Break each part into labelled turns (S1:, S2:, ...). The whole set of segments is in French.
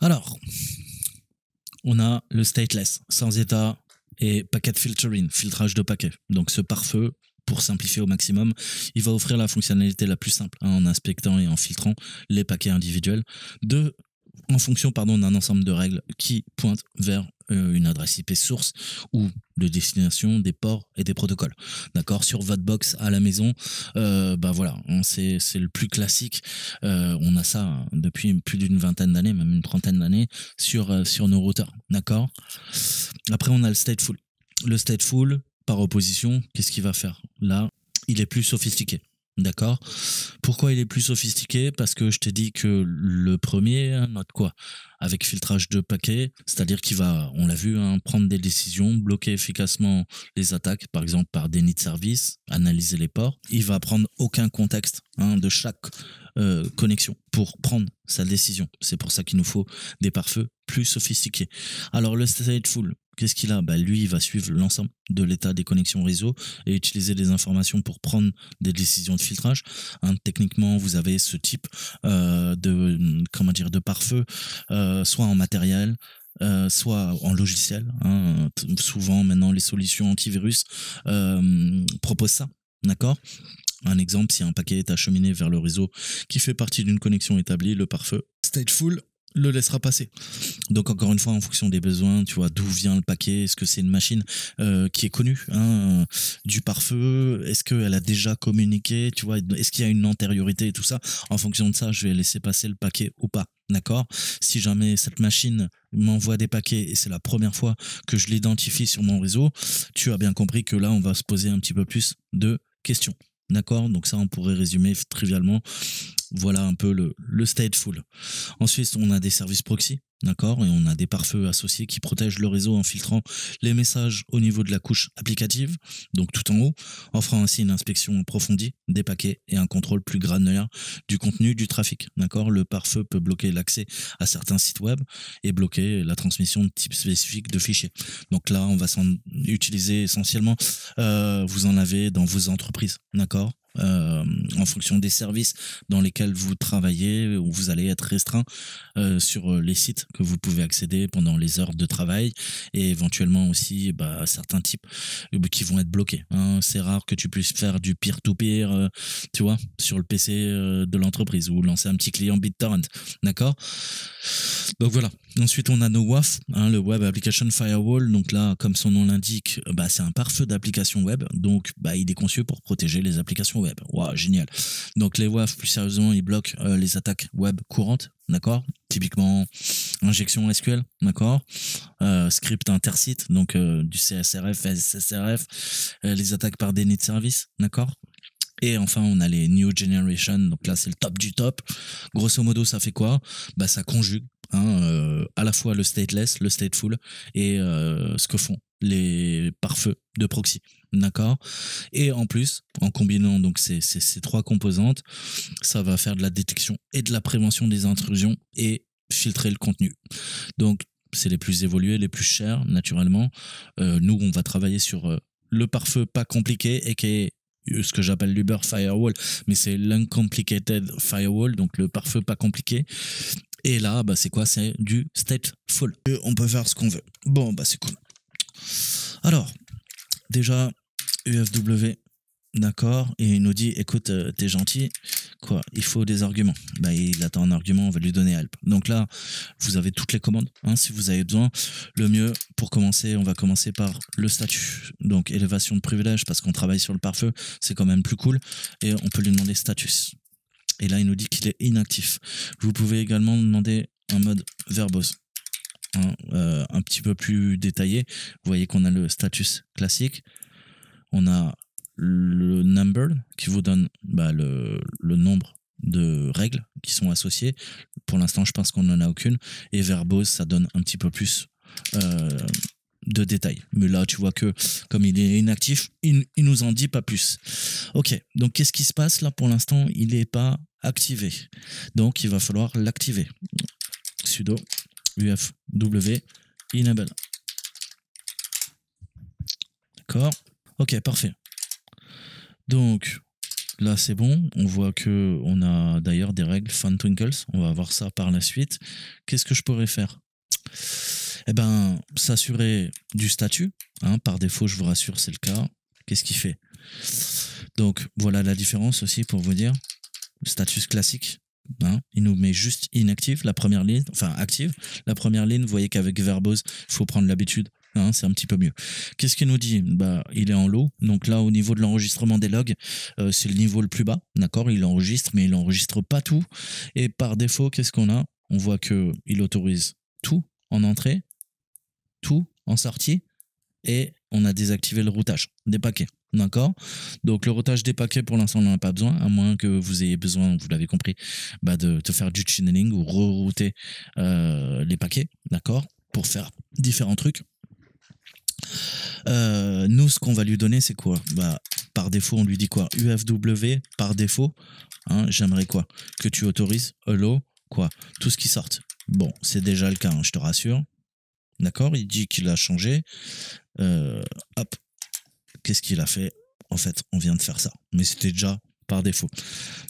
S1: Alors, on a le stateless, sans état et packet filtering, filtrage de paquets. Donc ce pare-feu, pour simplifier au maximum, il va offrir la fonctionnalité la plus simple en inspectant et en filtrant les paquets individuels en fonction d'un ensemble de règles qui pointent vers une adresse IP source ou de destination des ports et des protocoles. D'accord, sur votre box à la maison, voilà, c'est le plus classique. On a ça depuis plus d'une vingtaine d'années, même une trentaine d'années sur nos routeurs. D'accord. Après, on a le stateful. Le stateful, par opposition, qu'est-ce qu'il va faire? Là, il est plus sophistiqué. D'accord. Pourquoi il est plus sophistiqué? Parce que je t'ai dit que le premier note quoi? Avec filtrage de paquets, c'est-à-dire qu'il va, on l'a vu, prendre des décisions, bloquer efficacement les attaques, par exemple par déni de service, analyser les ports. Il va prendre aucun contexte de chaque connexion pour prendre sa décision. C'est pour ça qu'il nous faut des pare-feux plus sophistiqués. Alors le stateful, qu'est-ce qu'il a? Lui, il va suivre l'ensemble de l'état des connexions réseau et utiliser des informations pour prendre des décisions de filtrage. Techniquement, vous avez ce type de pare-feu, soit en matériel, soit en logiciel. Souvent, maintenant, les solutions antivirus proposent ça. D'accord. Un exemple, si un paquet est acheminé vers le réseau qui fait partie d'une connexion établie, le pare-feu stateful le laissera passer. Donc encore une fois, en fonction des besoins, tu vois, d'où vient le paquet, est-ce que c'est une machine qui est connue du pare-feu, est-ce qu'elle a déjà communiqué, tu vois, est-ce qu'il y a une antériorité et tout ça. En fonction de ça, je vais laisser passer le paquet ou pas. D'accord. Si jamais cette machine m'envoie des paquets et c'est la première fois que je l'identifie sur mon réseau, tu as bien compris que là, on va se poser un petit peu plus de questions. D'accord. Donc ça, on pourrait résumer trivialement. Voilà un peu le stateful. Ensuite, on a des services proxy, d'accord, et on a des pare-feux associés qui protègent le réseau en filtrant les messages au niveau de la couche applicative, donc tout en haut, offrant ainsi une inspection approfondie des paquets et un contrôle plus granulaire du contenu du trafic, d'accord. Le pare-feu peut bloquer l'accès à certains sites web et bloquer la transmission de types spécifiques de fichiers. Donc là, on va s'en utiliser essentiellement, vous en avez dans vos entreprises, d'accord. En fonction des services dans lesquels vous travaillez, où vous allez être restreint sur les sites que vous pouvez accéder pendant les heures de travail et éventuellement aussi certains types qui vont être bloqués. C'est rare que tu puisses faire du peer-to-peer, tu vois, sur le PC de l'entreprise ou lancer un petit client BitTorrent, d'accord. Donc voilà. Ensuite, on a nos WAF, le Web Application Firewall. Donc là, comme son nom l'indique, c'est un pare-feu d'applications web. Donc, il est conçu pour protéger les applications web. Waouh, génial. Donc les WAF, plus sérieusement, ils bloquent les attaques web courantes, d'accord. Typiquement, injection SQL, d'accord. Script intersite, donc du CSRF, SSRF, les attaques par déni de service, d'accord. Et enfin, on a les New Generation, donc là c'est le top du top. Grosso modo, ça fait quoi? Ça conjugue à la fois le stateless, le stateful et ce que font les pare-feux de proxy, d'accord. Et en plus, en combinant donc ces trois composantes, ça va faire de la détection et de la prévention des intrusions et filtrer le contenu. Donc c'est les plus évolués, les plus chers naturellement. Nous, on va travailler sur le pare-feu pas compliqué et qui est ce que j'appelle l'Uber Firewall, mais c'est l'Uncomplicated Firewall, donc le pare-feu pas compliqué. Et là, c'est quoi? C'est du stateful. Et on peut faire ce qu'on veut. Bon, c'est cool. Alors, déjà, UFW, d'accord, et il nous dit, écoute, t'es gentil, quoi, il faut des arguments. Il attend un argument, on va lui donner help. Donc là, vous avez toutes les commandes, si vous avez besoin. Le mieux, pour commencer, on va commencer par le statut. Donc, élévation de privilège, parce qu'on travaille sur le pare-feu, c'est quand même plus cool. Et on peut lui demander status. Et là, il nous dit qu'il est inactif. Vous pouvez également demander un mode verbose. Un petit peu plus détaillé. Vous voyez qu'on a le status classique. On a le number qui vous donne le nombre de règles qui sont associées. Pour l'instant, je pense qu'on n'en a aucune. Et verbose, ça donne un petit peu plus de détails. Mais là, tu vois que comme il est inactif, il nous en dit pas plus. Ok, donc qu'est-ce qui se passe là pour l'instant? Il n'est pas activé. Donc, il va falloir l'activer. Sudo UFW enable. D'accord. Ok, parfait. Donc, Là, c'est bon. On voit que on a d'ailleurs des règles Fun Twinkles. On va voir ça par la suite. Qu'est-ce que je pourrais faire? Eh ben, s'assurer du statut. Hein, par défaut, je vous rassure, c'est le cas. Qu'est-ce qu'il fait? Donc, voilà la différence aussi pour vous dire. Le status classique. Hein, il nous met juste inactive la première ligne, enfin active. La première ligne, vous voyez qu'avec Verbose, il faut prendre l'habitude. Hein, c'est un petit peu mieux. Qu'est-ce qu'il nous dit? Bah, il est en low. Donc là, au niveau de l'enregistrement des logs, c'est le niveau le plus bas. D'accord? Il enregistre, mais il n'enregistre pas tout. Et par défaut, qu'est-ce qu'on a? On voit que il autorise tout en entrée, tout en sortie, et on a désactivé le routage des paquets. D'accord? Donc le routage des paquets, pour l'instant, on n'en a pas besoin, à moins que vous ayez besoin, vous l'avez compris, bah, de faire du channeling ou rerouter les paquets, d'accord? Pour faire différents trucs. Nous, ce qu'on va lui donner, c'est quoi? Bah, par défaut, on lui dit quoi? UFW, par défaut, hein, j'aimerais quoi? Que tu autorises, hello, quoi? Tout ce qui sorte. Bon, c'est déjà le cas, hein, je te rassure. D'accord? Il dit qu'il a changé. Hop, qu'est-ce qu'il a fait? En fait, on vient de faire ça. Mais c'était déjà par défaut.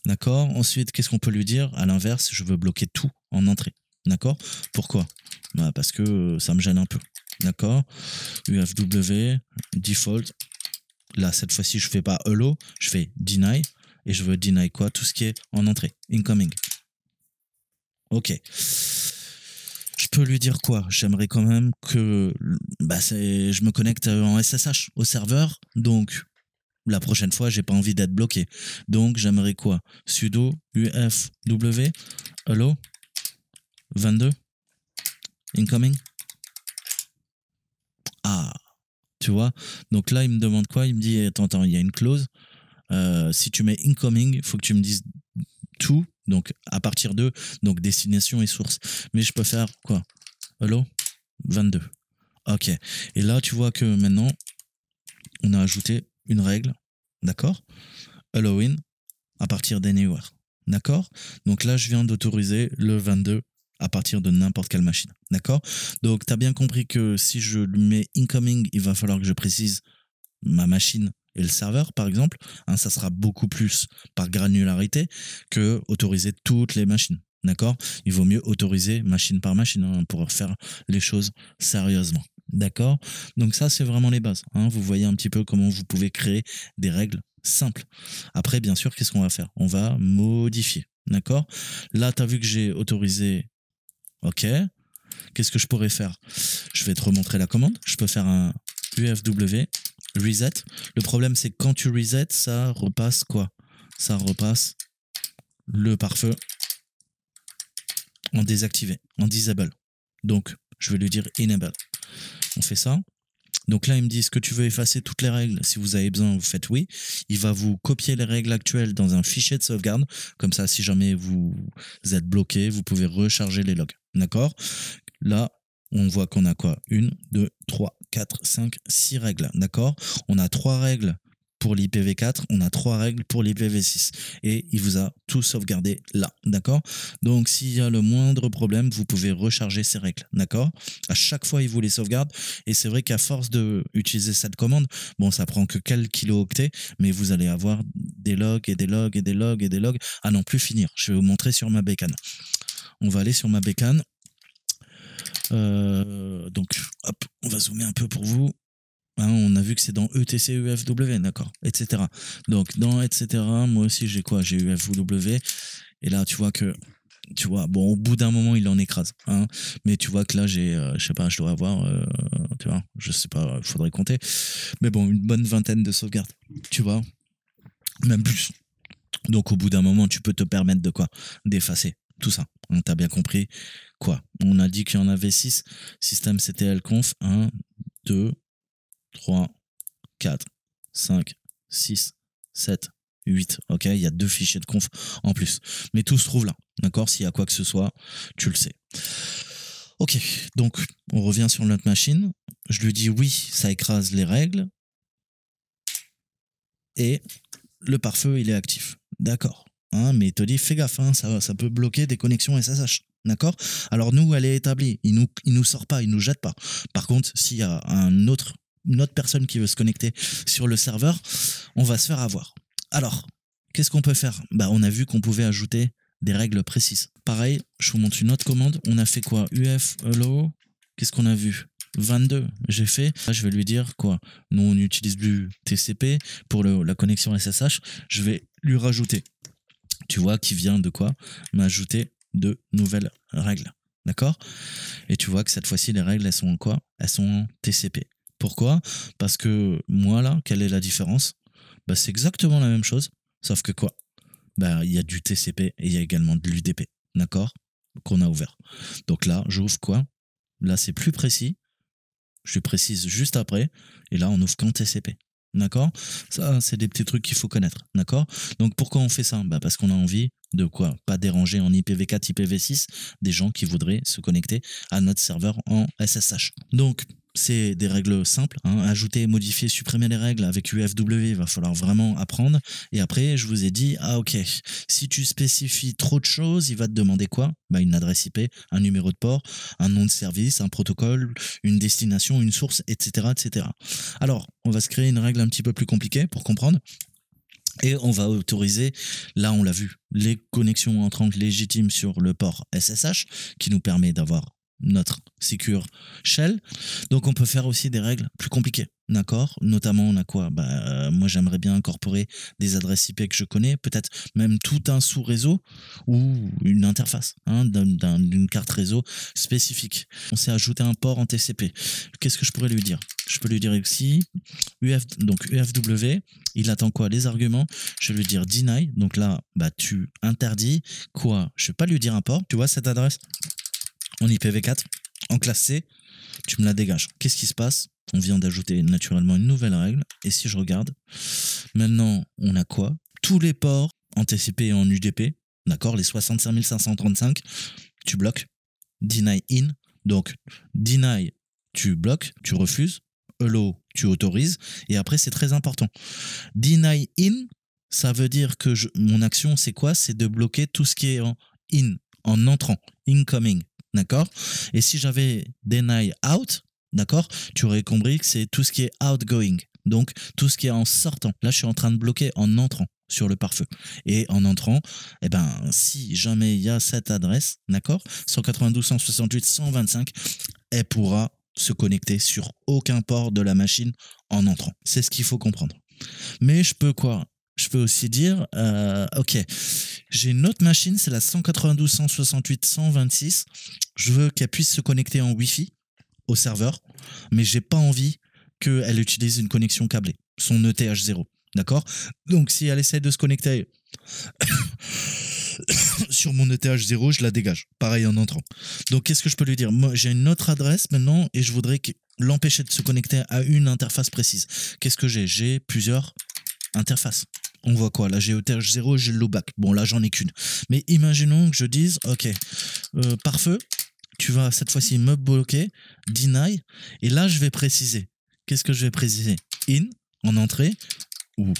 S1: D'accord? Ensuite, qu'est-ce qu'on peut lui dire? À l'inverse, je veux bloquer tout en entrée. D'accord? Pourquoi? Bah, parce que ça me gêne un peu. D'accord? UFW, default. Là, cette fois-ci, je fais pas hello, je fais deny. Et je veux deny quoi? Tout ce qui est en entrée. Incoming. Ok. Je peux lui dire quoi? J'aimerais quand même que bah, je me connecte en SSH au serveur. Donc, la prochaine fois, j'ai pas envie d'être bloqué. Donc, j'aimerais quoi? Sudo UFW hello 22 incoming. Ah, tu vois? Donc là, il me demande quoi? Il me dit attends, il y a une clause. Si tu mets incoming, il faut que tu me dises tout. Donc, à partir de donc destination et source. Mais je peux faire quoi? Hello 22. Ok. Et là, tu vois que maintenant, on a ajouté une règle. D'accord? Halloween à partir d'anywhere. D'accord? Donc là, je viens d'autoriser le 22 à partir de n'importe quelle machine. D'accord? Donc, tu as bien compris que si je lui mets incoming, il va falloir que je précise ma machine et le serveur, par exemple. Hein, ça sera beaucoup plus par granularité que autoriser toutes les machines. D'accord? Il vaut mieux autoriser machine par machine hein, pour faire les choses sérieusement. D'accord? Donc ça, c'est vraiment les bases. Hein. Vous voyez un petit peu comment vous pouvez créer des règles simples. Après, bien sûr, qu'est-ce qu'on va faire? On va modifier. D'accord? Là, tu as vu que j'ai autorisé. OK. Qu'est-ce que je pourrais faire? Je vais te remontrer la commande. Je peux faire un UFW reset. Le problème, c'est que quand tu reset, ça repasse quoi? Ça repasse le pare-feu en désactivé, en disable. Donc, je vais lui dire enable. On fait ça. Donc là, il me dit, est-ce que tu veux effacer toutes les règles? Si vous avez besoin, vous faites oui. Il va vous copier les règles actuelles dans un fichier de sauvegarde. Comme ça, si jamais vous êtes bloqué, vous pouvez recharger les logs. D'accord? Là, on voit qu'on a quoi? 1, 2, 3, 4, 5, 6 règles. D'accord? On a 3 règles pour l'IPv4, on a 3 règles pour l'IPv6. Et il vous a tout sauvegardé là. D'accord? Donc, s'il y a le moindre problème, vous pouvez recharger ces règles. D'accord? À chaque fois, il vous les sauvegarde. Et c'est vrai qu'à force d'utiliser cette commande, bon, ça prend que quelques kilooctets, mais vous allez avoir des logs et des logs et des logs et des logs à n'en plus finir. Je vais vous montrer sur ma bécane. On va aller sur ma bécane. Donc, hop, on va zoomer un peu pour vous. Hein, on a vu que c'est dans ETC, UFW, d'accord, etc. Donc, dans etc., moi aussi, j'ai quoi? J'ai UFW. Et là, tu vois que, tu vois, bon, au bout d'un moment, il en écrase. Hein, mais tu vois que là, j'ai, je sais pas, je dois avoir, tu vois, je sais pas, il faudrait compter. Mais bon, une bonne vingtaine de sauvegardes, tu vois, même plus. Donc, au bout d'un moment, tu peux te permettre de quoi? D'effacer tout ça. Hein, t'as bien compris quoi? On a dit qu'il y en avait 6. Système CTL-conf. 1, 2, 3, 4, 5, 6, 7, 8. Ok, il y a 2 fichiers de conf en plus. Mais tout se trouve là. D'accord? S'il y a quoi que ce soit, tu le sais. Ok, donc on revient sur notre machine. Je lui dis oui, ça écrase les règles. Et le pare-feu, il est actif. D'accord. Hein, mais il te dit, fais gaffe, hein, ça peut bloquer des connexions SSH. D'accord? Alors nous, elle est établie. Il nous sort pas, il nous jette pas. Par contre, s'il y a une autre personne qui veut se connecter sur le serveur, on va se faire avoir. Alors, qu'est-ce qu'on peut faire? Bah, on a vu qu'on pouvait ajouter des règles précises. Pareil, je vous montre une autre commande. On a fait quoi? UF hello. Qu'est-ce qu'on a vu? 22. J'ai fait. Là, je vais lui dire quoi? Nous, on utilise du TCP pour la connexion SSH. Je vais lui rajouter. Tu vois, qui vient de quoi? M'ajouter de nouvelles règles. D'accord? Et tu vois que cette fois-ci, les règles, elles sont en quoi? Elles sont en TCP. Pourquoi? Parce que moi, là, quelle est la différence? Bah, c'est exactement la même chose, sauf que quoi? Bah, il y a du TCP et il y a également de l'UDP. D'accord? Qu'on a ouvert. Donc là, j'ouvre quoi? Là, c'est plus précis. Je précise juste après. Et là, on ouvre qu'en TCP. D'accord? Ça, c'est des petits trucs qu'il faut connaître. D'accord? Donc, pourquoi on fait ça? Bah, parce qu'on a envie de quoi? Pas déranger en IPv4, IPv6 des gens qui voudraient se connecter à notre serveur en SSH. Donc, c'est des règles simples. Hein. Ajouter, modifier, supprimer les règles avec UFW, il va falloir vraiment apprendre. Et après, je vous ai dit, ah ok, si tu spécifies trop de choses, il va te demander quoi? Bah, une adresse IP, un numéro de port, un nom de service, un protocole, une destination, une source, etc., etc. Alors, on va se créer une règle un petit peu plus compliquée pour comprendre. Et on va autoriser, là on l'a vu, les connexions entrantes légitimes sur le port SSH, qui nous permet d'avoir notre secure shell. Donc on peut faire aussi des règles plus compliquées, d'accord? Notamment on a quoi? Moi j'aimerais bien incorporer des adresses IP que je connais, peut-être même tout un sous-réseau ou une interface hein, d'une carte réseau spécifique. On s'est ajouté un port en TCP. Qu'est-ce que je pourrais lui dire? Je peux lui dire aussi donc UFW, il attend quoi? Les arguments. Je vais lui dire deny. Donc là, bah, tu interdis quoi? Je vais pas lui dire un port. Tu vois cette adresse en IPv4, en classe C, tu me la dégages. Qu'est-ce qui se passe? On vient d'ajouter naturellement une nouvelle règle. Et si je regarde, maintenant, on a quoi? Tous les ports en TCP et en UDP, d'accord? Les 65 535, tu bloques. Deny in. Donc, deny, tu bloques, tu refuses. Hello, tu autorises. Et après, c'est très important. Deny in, ça veut dire que mon action, c'est quoi? C'est de bloquer tout ce qui est en in, en entrant, incoming. D'accord? Et si j'avais deny out, d'accord? Tu aurais compris que c'est tout ce qui est outgoing. Donc, tout ce qui est en sortant. Là, je suis en train de bloquer en entrant sur le pare-feu. Et en entrant, eh ben, si jamais il y a cette adresse, d'accord? 192.168.125, elle pourra se connecter sur aucun port de la machine en entrant. C'est ce qu'il faut comprendre. Mais je peux quoi? Je peux aussi dire, ok, j'ai une autre machine, c'est la 192.168.126. Je veux qu'elle puisse se connecter en Wi-Fi au serveur, mais j'ai pas envie qu'elle utilise une connexion câblée, son ETH0. D'accord? Donc si elle essaie de se connecter sur mon ETH0, je la dégage. Pareil en entrant. Donc qu'est-ce que je peux lui dire? Moi, j'ai une autre adresse maintenant et je voudrais l'empêcher de se connecter à une interface précise. Qu'est-ce que j'ai? J'ai plusieurs interfaces. On voit quoi? Là, j'ai ETH0 et j'ai le loopback. Bon, là, j'en ai qu'une. Mais imaginons que je dise, ok, pare-feu, tu vas cette fois-ci me bloquer, deny, et là, je vais préciser. Qu'est-ce que je vais préciser? In, en entrée, ou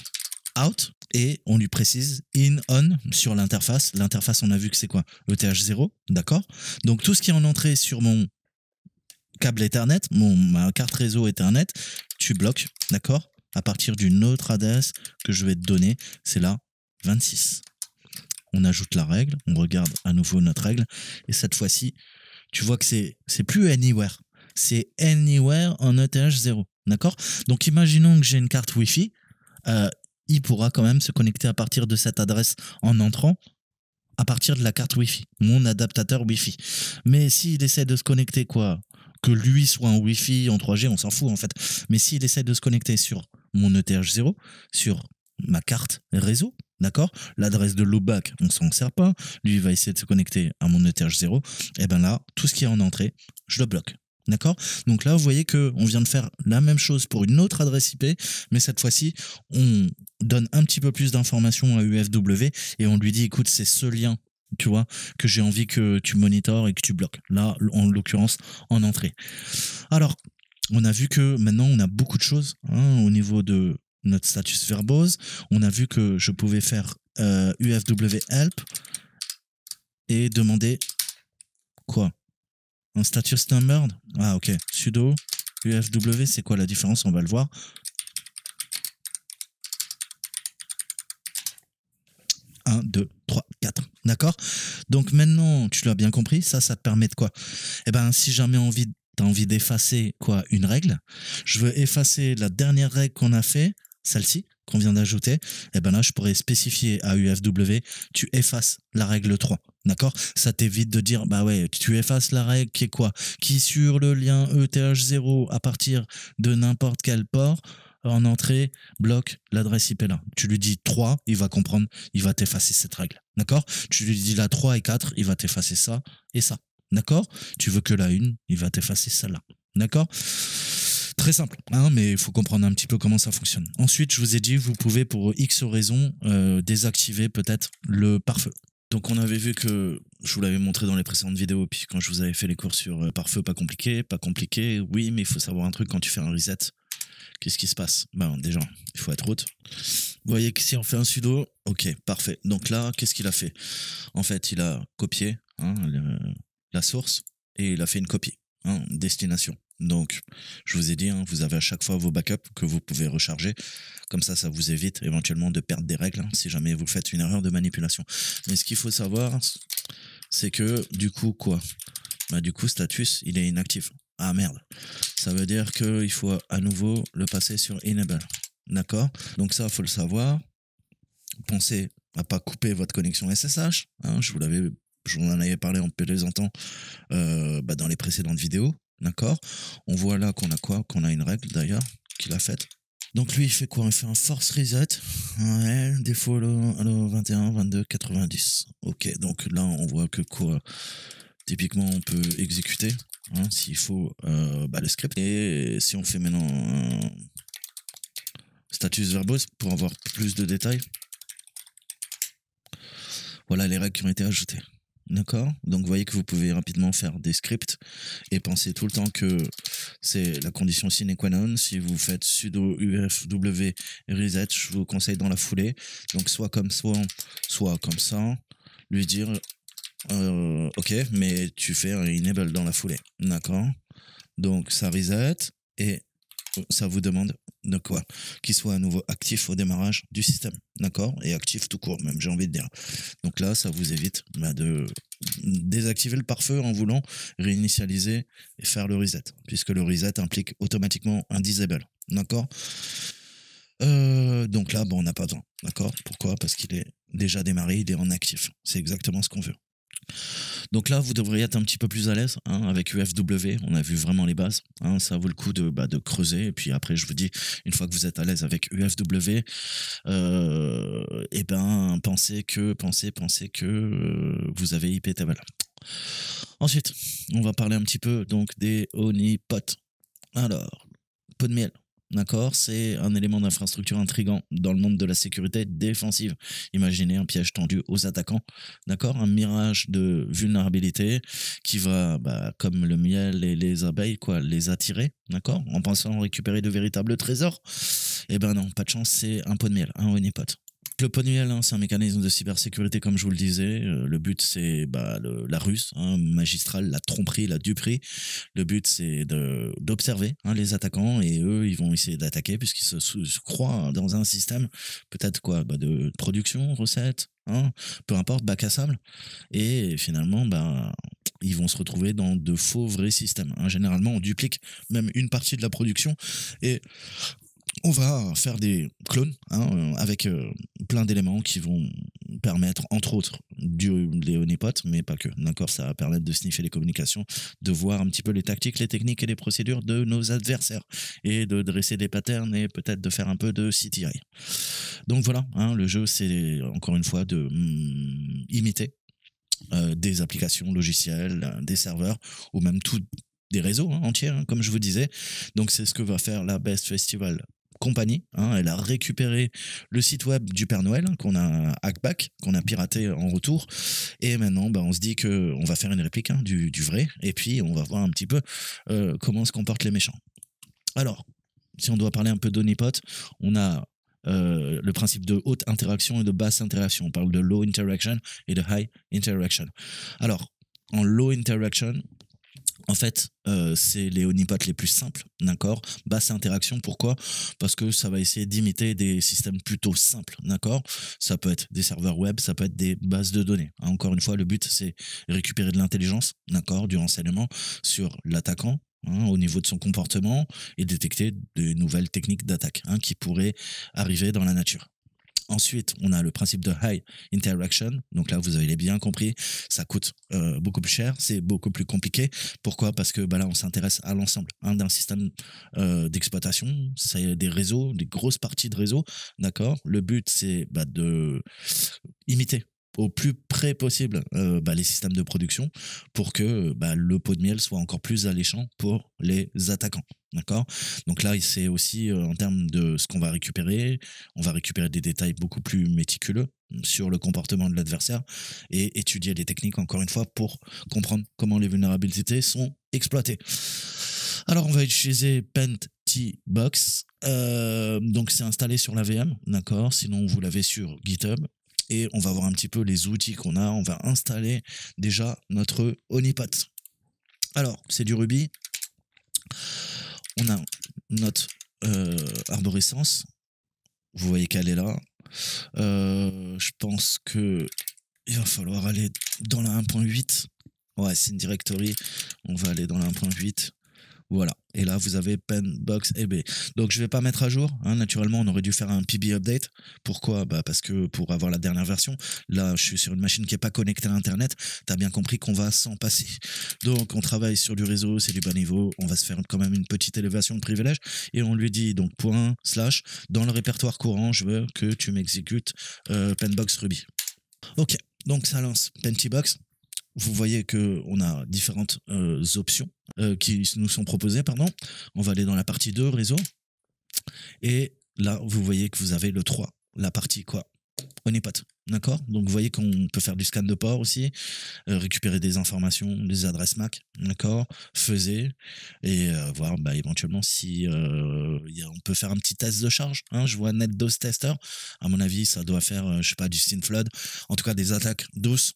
S1: out, et on lui précise in, on sur l'interface. L'interface, on a vu que c'est quoi? ETH0, d'accord? Donc, tout ce qui est en entrée sur mon câble Ethernet, ma carte réseau Ethernet, tu bloques, d'accord? À partir d'une autre adresse que je vais te donner, c'est la 26. On ajoute la règle, on regarde à nouveau notre règle, et cette fois-ci, tu vois que c'est plus anywhere, c'est anywhere en ETH0, d'accord? Donc imaginons que j'ai une carte Wi-Fi, il pourra quand même se connecter à partir de cette adresse en entrant, à partir de la carte Wi-Fi, mon adaptateur Wi-Fi. Mais s'il essaie de se connecter quoi? Que lui soit en Wi-Fi, en 3G, on s'en fout en fait. Mais s'il essaie de se connecter sur mon ETH0, sur ma carte réseau, d'accord? L'adresse de loopback, on s'en sert pas. Lui, il va essayer de se connecter à mon ETH0. Et ben là, tout ce qui est en entrée, je le bloque. D'accord? Donc là, vous voyez qu'on vient de faire la même chose pour une autre adresse IP, mais cette fois-ci, on donne un petit peu plus d'informations à UFW et on lui dit, écoute, c'est ce lien, tu vois, que j'ai envie que tu monitores et que tu bloques. Là, en l'occurrence, en entrée. Alors, on a vu que maintenant, on a beaucoup de choses hein, au niveau de notre status verbose. On a vu que je pouvais faire UFW help et demander quoi? Un status numbered? Ah, ok. Sudo UFW, c'est quoi la différence? On va le voir. 1, 2, 3, 4. D'accord? Donc maintenant, tu l'as bien compris, ça te permet de quoi? Eh ben, si jamais t'as envie d'effacer quoi, une règle, je veux effacer la dernière règle qu'on a fait, celle-ci, qu'on vient d'ajouter, et ben là, je pourrais spécifier à UFW, tu effaces la règle 3. D'accord? Ça t'évite de dire, bah ouais, tu effaces la règle qui est quoi? Qui sur le lien ETH0 à partir de n'importe quel port, en entrée, bloque l'adresse IP là. Tu lui dis 3, il va comprendre, il va t'effacer cette règle. D'accord? Tu lui dis la 3 et 4, il va t'effacer ça et ça. D'accord? Tu veux que la 1, il va t'effacer celle-là. D'accord? Très simple, hein, mais il faut comprendre un petit peu comment ça fonctionne. Ensuite, je vous ai dit, vous pouvez pour X raisons désactiver peut-être le pare-feu. Donc on avait vu que, je vous l'avais montré dans les précédentes vidéos, puis quand je vous avais fait les cours sur pare-feu, pas compliqué, oui, mais il faut savoir un truc, quand tu fais un reset, qu'est-ce qui se passe? Ben déjà, il faut être root. Vous voyez que si on fait un sudo, ok, parfait. Donc là, qu'est-ce qu'il a fait? En fait, il a copié la source et il a fait une copie, destination. Donc, je vous ai dit, vous avez à chaque fois vos backups que vous pouvez recharger. Comme ça vous évite éventuellement de perdre des règles si jamais vous faites une erreur de manipulation. Mais ce qu'il faut savoir, c'est que du coup, quoi? Bah, du coup, status, il est inactif. Ah merde. Ça veut dire qu'il faut à nouveau le passer sur enable. D'accord? Donc ça, il faut le savoir. Pensez à pas couper votre connexion SSH. Je vous en avais parlé en plaisantant dans les précédentes vidéos. D'accord? On voit là qu'on a quoi? Qu'on a une règle d'ailleurs qu'il a faite. Donc lui, il fait quoi? Il fait un force reset. Ouais, défaut allo 21, 22, 90. Ok, donc là, on voit que quoi? Typiquement, on peut exécuter s'il faut le script. Et si on fait maintenant un status verbose pour avoir plus de détails, voilà les règles qui ont été ajoutées. D'accord? Donc vous voyez que vous pouvez rapidement faire des scripts et penser tout le temps que c'est la condition sine qua non. Si vous faites sudo ufw reset, je vous conseille dans la foulée. Donc soit comme ça, lui dire ok, mais tu fais un enable dans la foulée. D'accord? Donc ça reset et ça vous demande de quoi? Qu'il soit à nouveau actif au démarrage du système. D'accord? Et actif tout court, même, j'ai envie de dire. Donc là, ça vous évite de désactiver le pare-feu en voulant réinitialiser et faire le reset, puisque le reset implique automatiquement un disable. D'accord? Donc là, on n'a pas besoin. D'accord? Pourquoi? Parce qu'il est déjà démarré, il est en actif. C'est exactement ce qu'on veut. Donc là, vous devriez être un petit peu plus à l'aise avec UFW. On a vu vraiment les bases. Ça vaut le coup de creuser. Et puis après, je vous dis, une fois que vous êtes à l'aise avec UFW, pensez que vous avez IP table. Ensuite, on va parler un petit peu donc des honeypots. Alors, pot de miel. D'accord, c'est un élément d'infrastructure intrigant dans le monde de la sécurité défensive. Imaginez un piège tendu aux attaquants, d'accord, un mirage de vulnérabilité qui va, comme le miel et les abeilles, les attirer, d'accord, en pensant récupérer de véritables trésors. Eh ben non, pas de chance, c'est un pot de miel, un honeypot. Le pot de miel, c'est un mécanisme de cybersécurité, comme je vous le disais. Le but, c'est la ruse magistrale, la tromperie, la duperie. Le but, c'est d'observer les attaquants et eux, ils vont essayer d'attaquer puisqu'ils se croient dans un système peut-être de production, recette, peu importe, bac à sable. Et finalement, ils vont se retrouver dans de faux vrais systèmes. Généralement, on duplique même une partie de la production et on va faire des clones avec plein d'éléments qui vont permettre, entre autres, les honeypots, mais pas que. D'accord, ça va permettre de sniffer les communications, de voir un petit peu les tactiques, les techniques et les procédures de nos adversaires et de dresser des patterns et peut-être de faire un peu de CTI. Donc voilà, le jeu, c'est encore une fois de imiter des applications logicielles, des serveurs ou même des réseaux entiers, comme je vous disais. Donc c'est ce que va faire la Best Festival Company. Elle a récupéré le site web du Père Noël qu'on a hackback, qu'on a piraté en retour, et maintenant on se dit que on va faire une réplique du vrai, et puis on va voir un petit peu comment se comportent les méchants. Alors, si on doit parler un peu d'honeypot, on a le principe de haute interaction et de basse interaction. On parle de low interaction et de high interaction. Alors, en low interaction, En fait, c'est les honeypots les plus simples, d'accord? Basse interaction, pourquoi? Parce que ça va essayer d'imiter des systèmes plutôt simples, d'accord? Ça peut être des serveurs web, ça peut être des bases de données, hein. Encore une fois, le but, c'est récupérer de l'intelligence, d'accord? Du renseignement sur l'attaquant, hein, au niveau de son comportement et détecter de nouvelles techniques d'attaque, hein, qui pourraient arriver dans la nature. Ensuite, on a le principe de high interaction. Donc là, vous avez bien compris, ça coûte beaucoup plus cher, c'est beaucoup plus compliqué. Pourquoi? Parce que bah, là, on s'intéresse à l'ensemble, hein, d'un système d'exploitation. C'est des réseaux, des grosses parties de réseau, d'accord? Le but, c'est bah, de imiter au plus près possible bah, les systèmes de production pour que bah, le pot de miel soit encore plus alléchant pour les attaquants. D'accord? Donc là, c'est aussi en termes de ce qu'on va récupérer. On va récupérer des détails beaucoup plus méticuleux sur le comportement de l'adversaire et étudier les techniques, encore une fois, pour comprendre comment les vulnérabilités sont exploitées. Alors, on va utiliser Pentibox. Donc, c'est installé sur la VM, d'accord? Sinon, vous l'avez sur GitHub. Et on va voir un petit peu les outils qu'on a. On va installer déjà notre honeypot. Alors, c'est du Ruby. On a notre arborescence. Vous voyez qu'elle est là. Je pense que il va falloir aller dans la 1.8. Ouais, c'est une directory. On va aller dans la 1.8. Voilà. Et là, vous avez Penbox EB. Donc, je vais pas mettre à jour, hein. Naturellement, on aurait dû faire un PB update. Pourquoi? Bah, parce que pour avoir la dernière version, là, je suis sur une machine qui est pas connectée à Internet. Tu as bien compris qu'on va s'en passer. Donc, on travaille sur du réseau, c'est du bas niveau. On va se faire quand même une petite élévation de privilège. Et on lui dit, donc, point, slash, dans le répertoire courant, je veux que tu m'exécutes Penbox Ruby. Ok. Donc, ça lance Pentibox. Vous voyez qu'on a différentes options qui nous sont proposées, pardon. On va aller dans la partie 2, réseau. Et là, vous voyez que vous avez le 3, la partie quoi? Honeypot, d'accord? Donc vous voyez qu'on peut faire du scan de port aussi, récupérer des informations, des adresses MAC, d'accord? Faiser et voir bah, éventuellement si on peut faire un petit test de charge, hein. Je vois NetDOS Tester, à mon avis ça doit faire, je sais pas, du SynFlood, en tout cas des attaques DOS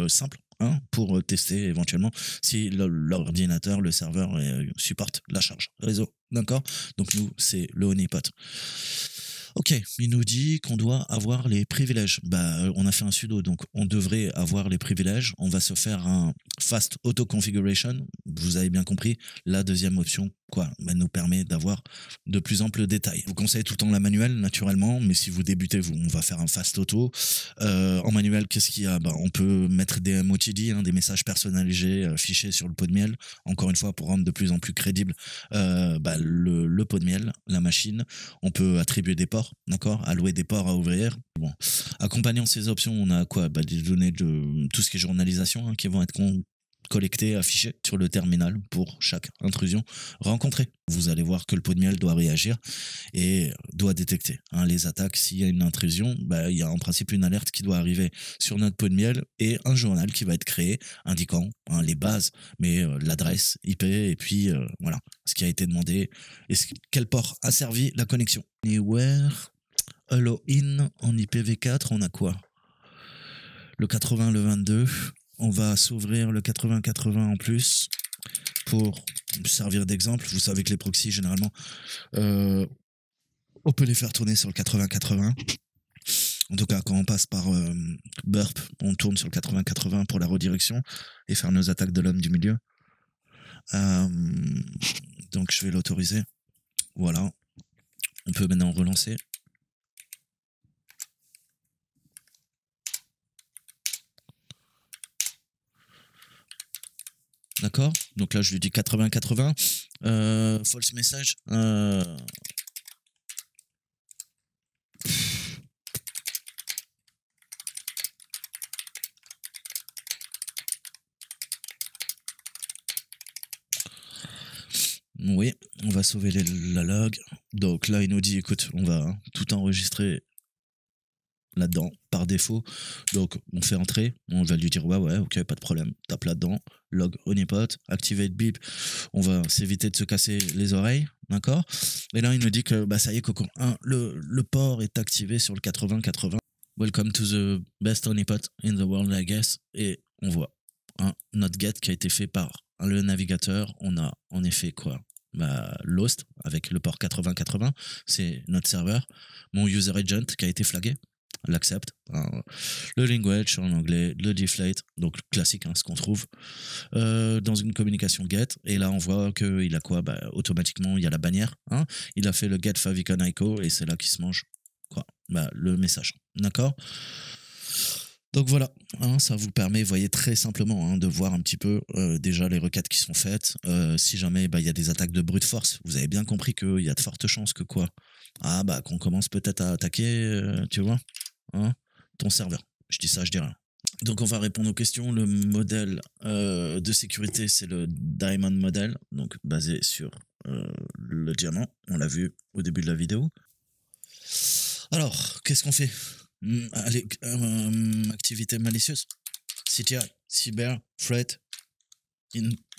S1: simples, hein, pour tester éventuellement si l'ordinateur, le serveur supporte la charge réseau, d'accord? Donc nous c'est le honeypot. Ok, il nous dit qu'on doit avoir les privilèges. Bah, on a fait un sudo, donc on devrait avoir les privilèges. On va se faire un fast auto configuration. Vous avez bien compris. La deuxième option, quoi, bah, nous permet d'avoir de plus amples détails. Je vous conseille tout le temps la manuelle, naturellement, mais si vous débutez, on va faire un fast auto. En manuel, qu'est-ce qu'il y a? Bah, on peut mettre des MOTD, hein, des messages personnalisés fichés sur le pot de miel. Encore une fois, pour rendre de plus en plus crédible bah, le pot de miel, la machine. On peut attribuer des ports, d'accord? Allouer des ports à ouvrir. Bon. Accompagnant ces options, on a quoi? Bah, des données de tout ce qui est journalisation, hein, qui vont être collectées, affichées sur le terminal pour chaque intrusion rencontrée. Vous allez voir que le pot de miel doit réagir et doit détecter, hein, les attaques. S'il y a une intrusion, bah, il y a en principe une alerte qui doit arriver sur notre pot de miel et un journal qui va être créé indiquant, hein, les bases, mais l'adresse IP et puis voilà ce qui a été demandé et quel port a servi la connexion. Anywhere, hello in en IPv4, on a quoi? Le 80, le 22. On va s'ouvrir le 80-80 en plus pour servir d'exemple. Vous savez que les proxys, généralement, on peut les faire tourner sur le 80-80. En tout cas, quand on passe par Burp, on tourne sur le 80-80 pour la redirection et faire nos attaques de l'homme du milieu. Donc, je vais l'autoriser. Voilà. On peut maintenant relancer. D'accord? Donc là, je lui dis 80-80. False message. Oui, on va sauver la log. Donc là, il nous dit, écoute, on va tout enregistrer là-dedans par défaut. Donc on fait entrer, on va lui dire ouais, ok, pas de problème, tape là-dedans, log honeypot, activate beep, on va s'éviter de se casser les oreilles, d'accord? Et là il nous dit que bah ça y est Coco, hein, le port est activé sur le 80-80. Welcome to the best honeypot in the world I guess. Et on voit un not get qui a été fait par le navigateur, on a en effet quoi? Bah, Lost avec le port 8080, c'est notre serveur. Mon user agent qui a été flagué, l'accepte. Hein. Le language en anglais, le deflate, donc classique, hein, ce qu'on trouve dans une communication get. Et là, on voit qu'il a quoi? Bah, automatiquement, il y a la bannière. Hein. Il a fait le get favicon ICO et c'est là qu'il se mange quoi? Bah, le message. D'accord? Donc voilà, hein, ça vous permet, vous voyez, très simplement hein, de voir un petit peu déjà les requêtes qui sont faites. Si jamais bah, il y a des attaques de brute force, vous avez bien compris qu'il y a de fortes chances que quoi? Ah bah qu'on commence peut-être à attaquer, tu vois, hein, ton serveur. Je dis ça, je dis rien. Donc on va répondre aux questions. Le modèle de sécurité, c'est le Diamond Model, donc basé sur le diamant. On l'a vu au début de la vidéo. Alors, qu'est-ce qu'on fait? Allez, activité malicieuse. CTI, Cyber, Threat,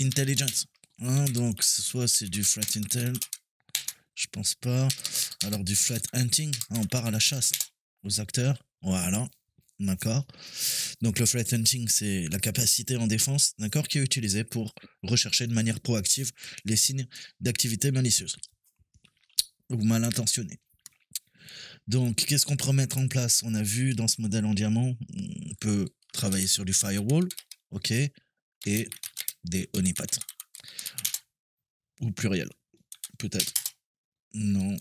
S1: Intelligence. Hein, donc, soit c'est du Threat Intel, je pense pas. Alors, du Threat Hunting, hein, on part à la chasse aux acteurs. Voilà, d'accord. Donc, le Threat Hunting, c'est la capacité en défense, d'accord, qui est utilisée pour rechercher de manière proactive les signes d'activité malicieuse ou mal intentionnée. Donc, qu'est-ce qu'on peut mettre en place? On a vu dans ce modèle en diamant, on peut travailler sur du firewall, ok, et des honeypots. Ou pluriel, peut-être. Non,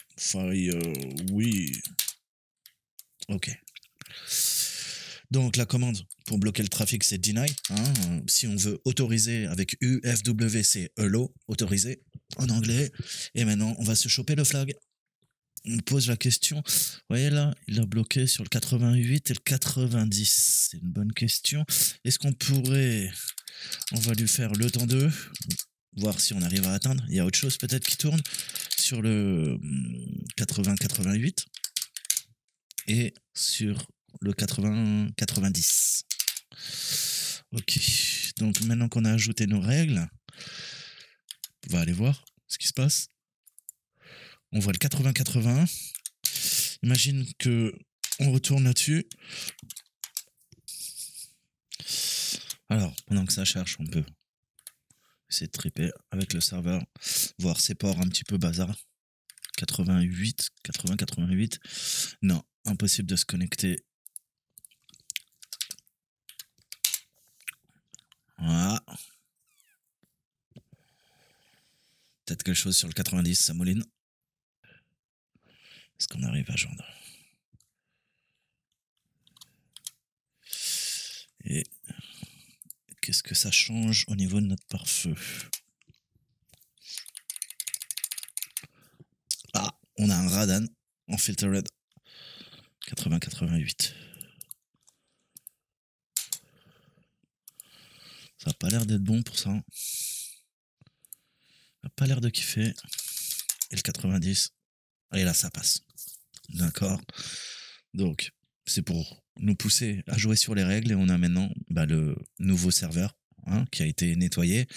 S1: oui. Ok. Donc, la commande pour bloquer le trafic, c'est deny. Hein. Si on veut autoriser avec UFW, c'est allow, autoriser en anglais. Et maintenant, on va se choper le flag. On pose la question. Vous voyez là, il a bloqué sur le 88 et le 90. C'est une bonne question. Est-ce qu'on pourrait... On va lui faire le temps 2, voir si on arrive à atteindre. Il y a autre chose peut-être qui tourne sur le 80-88 et sur le 80-90. Ok, donc maintenant qu'on a ajouté nos règles, on va aller voir ce qui se passe. On voit le 80-80. Imagine que on retourne là-dessus. Alors, pendant que ça cherche, on peut essayer de triper avec le serveur, voir ses ports un petit peu bazar. 88, 80, 88. Non, impossible de se connecter. Voilà. Peut-être quelque chose sur le 90, ça mouline. Est-ce qu'on arrive à joindre? Et qu'est-ce que ça change au niveau de notre pare-feu? Ah, on a un Radan en filtered 80-88. Ça a pas l'air d'être bon pour ça. Ça a pas l'air de kiffer. Et le 90. Et là, ça passe. D'accord. Donc, c'est pour nous pousser à jouer sur les règles. Et on a maintenant bah, le nouveau serveur hein, qui a été nettoyé,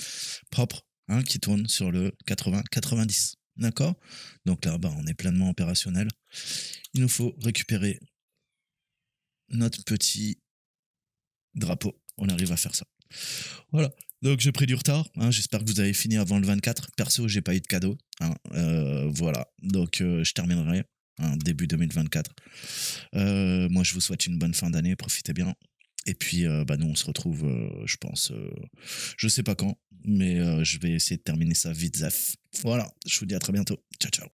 S1: propre, hein, qui tourne sur le 80-90. D'accord. Donc là, bah, on est pleinement opérationnel. Il nous faut récupérer notre petit drapeau. On arrive à faire ça. Voilà. Donc j'ai pris du retard. Hein. J'espère que vous avez fini avant le 24. Perso, j'ai pas eu de cadeau. Hein. Voilà. Donc je terminerai hein, début 2024. Moi, je vous souhaite une bonne fin d'année. Profitez bien. Et puis, bah, nous, on se retrouve, je pense, je sais pas quand, mais je vais essayer de terminer ça vite zaf. Voilà. Je vous dis à très bientôt. Ciao, ciao.